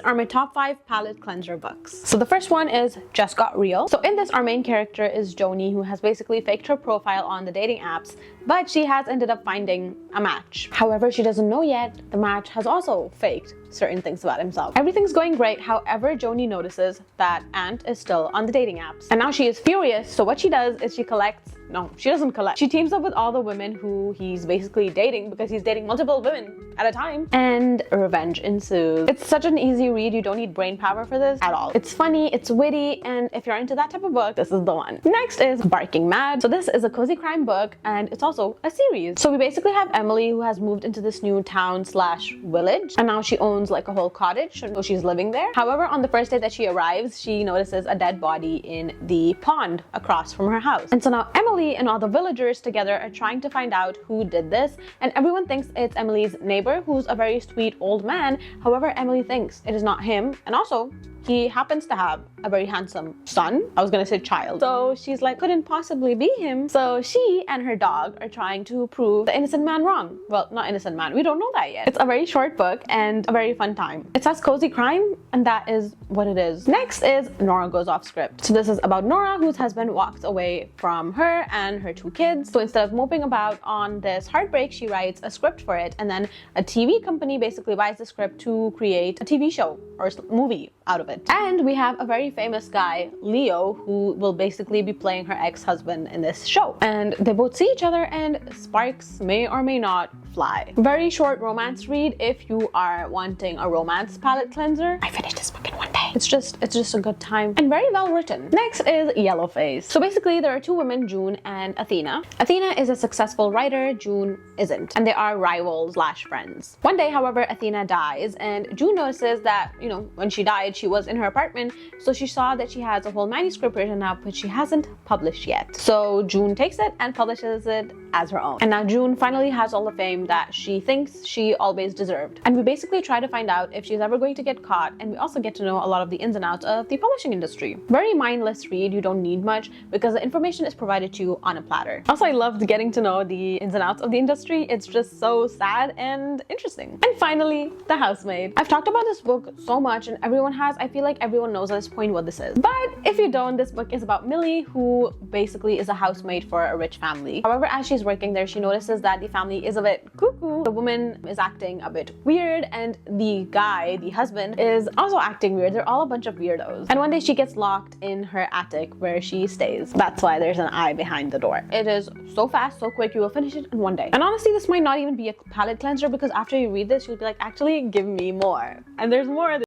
are my top 5 palette cleanser books. So the first one is Just Got Real. So in this, our main character is Joni, who has basically faked her profile on the dating apps, but she has ended up finding a match. However, she doesn't know yet the match has also faked certain things about himself. Everything's going great. However, Joni notices that Ant is still on the dating apps, and now she is furious. So what she does is she doesn't collect. She teams up with all the women who he's basically dating, because he's dating multiple women at a time, and revenge ensues. It's such an easy read. You don't need brain power for this at all. It's funny, it's witty, and if you're into that type of book, this is the one. Next is Barking Mad. So this is a cozy crime book, and it's also a series. So we basically have Emily, who has moved into this new town slash village, and now she owns like a whole cottage, so she's living there. However, on the first day that she arrives, she notices a dead body in the pond across from her house. And so now Emily and all the villagers together are trying to find out who did this, and everyone thinks it's Emily's neighbor, who's a very sweet old man. However, Emily thinks it is not him, and also he happens to have a very handsome son. I was gonna say child. So she's like, couldn't possibly be him. So she and her dog are trying to prove the innocent man wrong. Well, not innocent man, we don't know that yet. It's a very short book and a very fun time. It says cozy crime, and that is what it is. Next is Nora Goes Off Script. So this is about Nora, whose husband walks away from her and her 2 kids. So instead of moping about on this heartbreak, she writes a script for it, and then a TV company basically buys the script to create a TV show or movie out of it. And we have a very famous guy, Leo, who will basically be playing her ex-husband in this show. And they both see each other, and sparks may or may not fly. Very short romance read if you are wanting a romance palette cleanser. I finished this book in one day. It's just a good time, and very well written. Next is Yellowface. So basically there are 2 women, June and Athena. Athena is a successful writer, June isn't, and they are rivals slash friends. One day, however, Athena dies, and June notices that, you know, when she died, she was in her apartment, so she saw that she has a whole manuscript written up, but she hasn't published yet. So June takes it and publishes it as her own. And now June finally has all the fame that she thinks she always deserved. And we basically try to find out if she's ever going to get caught, and we also get to know a lot of the ins and outs of the publishing industry. Very mindless read. You don't need much because the information is provided to you on a platter. Also, I loved getting to know the ins and outs of the industry. It's just so sad and interesting. And finally, The Housemaid. I've talked about this book so much, and I feel like everyone knows at this point what this is. But if you don't, this book is about Millie, who basically is a housemaid for a rich family. However, as she's working there, she notices that the family is a bit cuckoo. The woman is acting a bit weird, and the guy, the husband, is also acting weird. They're all a bunch of weirdos. And one day she gets locked in her attic where she stays. That's why there's an eye behind the door. It is so fast, so quick, you will finish it in one day. And honestly, this might not even be a palette cleanser, because after you read this, you'll be like, actually, give me more. And there's more.